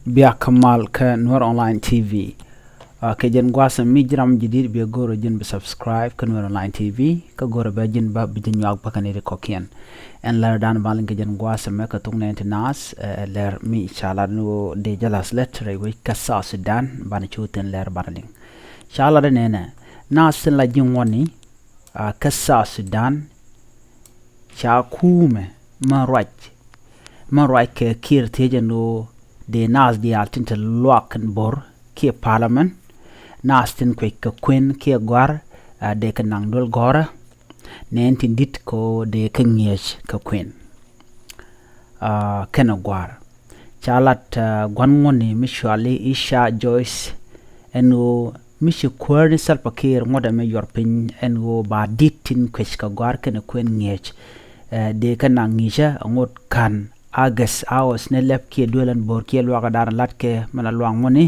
بيا كمال كنور اونلاين تي في كجن قاسم ميجرام جديد بيغورو جن بسبسكرايب كنور اونلاين تي في كغورو بجن بجن ياق بكني ريكوكين ان لار دان بالين كجن قاسم ما كتون انت ناس لار مي شالا نو دي جلاس لتري وي كسا سودان بان تشوتن لار بارلين شالا دنينا ناس لا جن وني كسا سودان شا كومه ما راج كير تيجنو de nas di altin te loaken bor ki parliament nas tin kwe ka kwen ki gwar de ka nang dol gora nen tin dit ko de ka ngech ka kwen kana gwar chalat gwan ngoni mishwali Isha Joyce eno mishi kwani salpakir ngoda me yorpin eno ba ditin kwesh ka gwar kana kwen ngech de ka nang ngisha ngot kan Agas awas ne lep ki duelan bor ki lwa gadar lat ke mana luang moni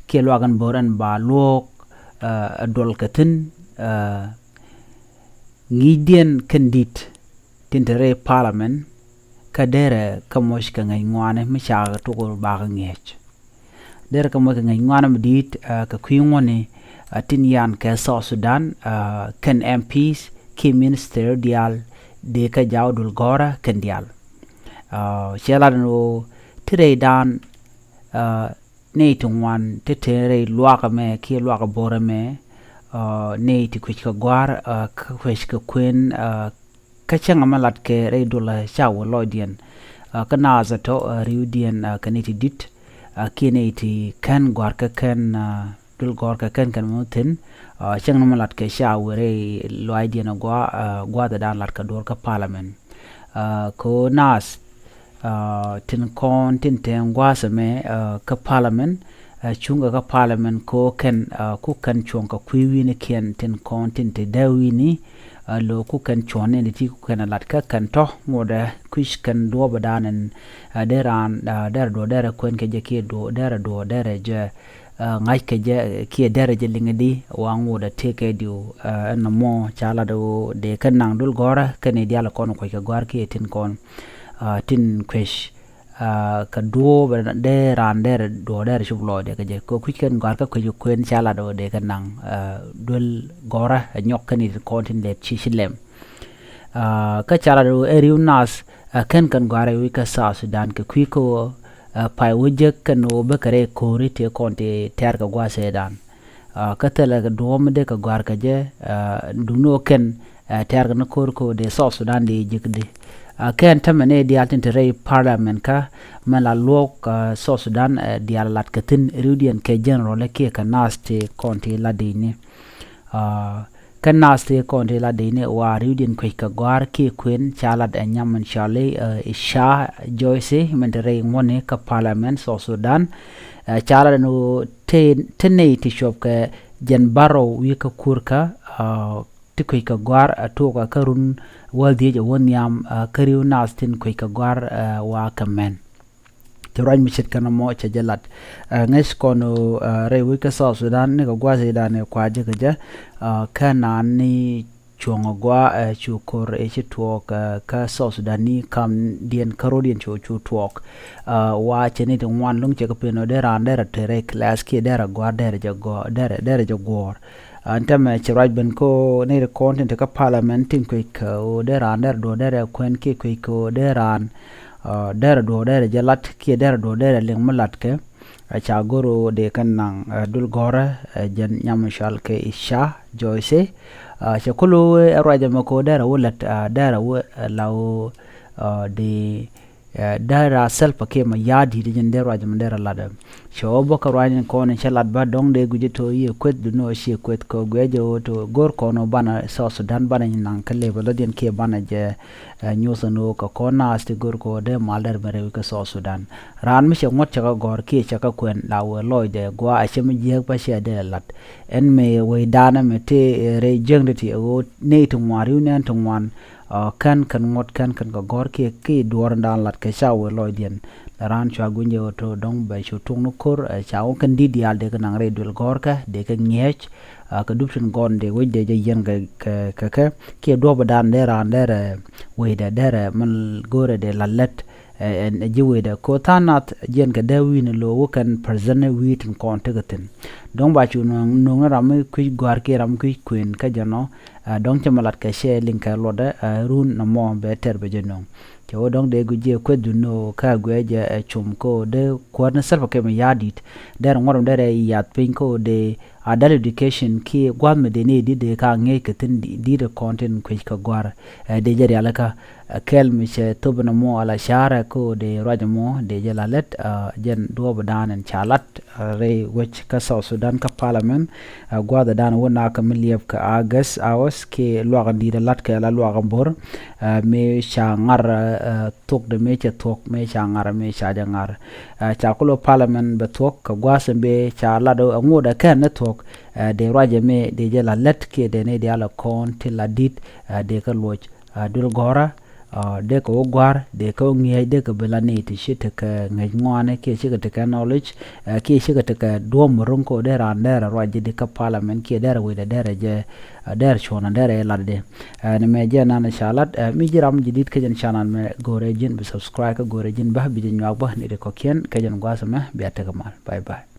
ki lwa gan boran ba lok dol katin ngidien kendit tintere parliament kadere kamosh ka ngai ngwane misha to ko ba ngech dere kamosh ka ngai ngwana mdit ka kwingone tin yan ka South Sudan ken MPs ki minister dial de ka jawdul gora ken dial Shelano tire dan Nathan one titere luaka me ki luaka bora me Nate kwishka gwar kwishka queen kachanga malat ke redula shawo loidien kana zato riudien kaniti dit kineti kan gwar ka kan dul gwar ka kan mutin changa malat ke shawo re loidien gwa da dan lat ka dor ka parliament ko nas tin kon tin ten gwasa me ka parliament chunga ka parliament ko ken ku kan chonga kwiwi ne ken tin kon tin te dawini lo ku kan chone ne ti ku kan lat ka kan to ngoda kwish kan do badanen deran der do der kwen ke je ki do der je ngai ke je ki der je lingadi wangu da teke du na mo chala do de kan nang dul gora ken dia la kon ko ke gwar ki tin kon tin kwesh ka duo de ran der do der shublo de ka je ko kwiken gar ka kweju kwen chala do de ka nang dul gora nyok kan ni ko tin de chi shilem ka chala do eriu nas ken kan gare wi ka South Sudan ka kwiko pai wuje kan no be kare kori te konte ter ka gwa sedan ka tele ka do de ka gar ka je duno ken ter ka no kor ko de South Sudan de jikde ken tamane di altin tere parliament ka mala lok South Sudan di alat katin rudian ke general ke ka naste konti la dine kan naste konti la dine wa rudian ke ka gwar ke kwen chalat anyam chale Isha Joyce mentere ngone ka parliament South Sudan chala no tene ti shop ke jen baro wi ka kurka tikoi ka gwar atoka karun waldi je wonyam kariu nastin koi ka gwar wa kamen tiran michit kana mo cha jalat nges kono rewi ka South Sudan ne ka gwa Sudan ne kwa je ka kana ni chongo gwa chukor chitwok ka South Sudan ni kam dien karodien chu twok wa cheni de wan lung che ka peno de ran de tere class ki de ra gwa de je gor antame chiraj ben ko ne content ka parliament tin ko de ran der do der kwen ki ko de ran der do der jalat ki der do der ling malat ke cha goro de kan nang dul gora jen nyam shal ke Isha Joyce cha kulu raja mako der wulat der law de dara selpa ke ma yadi de jende raja mandera lada shobo ka raja ko ne chalat ba dong de guje to ye kwet du no shi kwet ko gwejo to gor ko no bana South Sudan bana nan kale bala den ke bana je nyoso no ka kona asti gor ko de malder mere ka South Sudan ran mi ngot cha gor ki cha ka kwen lawo loy de gwa a chem je pa she de lat en me we dana me te re jeng de ti o ne to wari ne to wan kan ngot kan ka gor ki duor ndan lat ke shawo loidien ran chwa gunje to dong ba chu tung no kor chawo kan di dial de kan re dul gor ka de ka ngech ka dupin gon de we de yen ka ke do ba dan de ran de we de man gore de lalet en jiwe da ko tanat jen ka da win lo wokan person wit en kontegatin don ba chu no ram ku gwar ke ram ku queen ka jano don chamalat ka she link ka loda run na mo better be jeno cho dong de guje ko duno ka gweje chum ko de ko na self ke me yadit der ngorom der yat pin ko de adult education ki gwam de ne di de ka nge ke tin di de content ko ka gwar de jeri alaka kel mi che tobna mo ala shara ko de rajmo de jalalet jen do badan en chalat re wech ka South Sudan ka parliament gwada dan wona ka miliep ka agas awas ke lo di de lat ka la lo bor me shangar tok de me che tok me shangar me shajangar cha kulo parliament be tok ka gwasen be cha la do ngoda kan ne tok de raje me de jela let ke de ne de ala kon til la dit de ka loch dul gora de ko gwar de ko ngi de ko belani ti shit ka ngi ngwane ke shi ka ka knowledge ke shi ka do murun ko de ran de raje de ka parliament ke de we de je der chona der la de ne me je na shalat mi jiram jidit ke jan channel me gore jin be subscribe ka gore jin bah bi nyak bah ni de ko ken ke jan gwasa me be ta kamal bye bye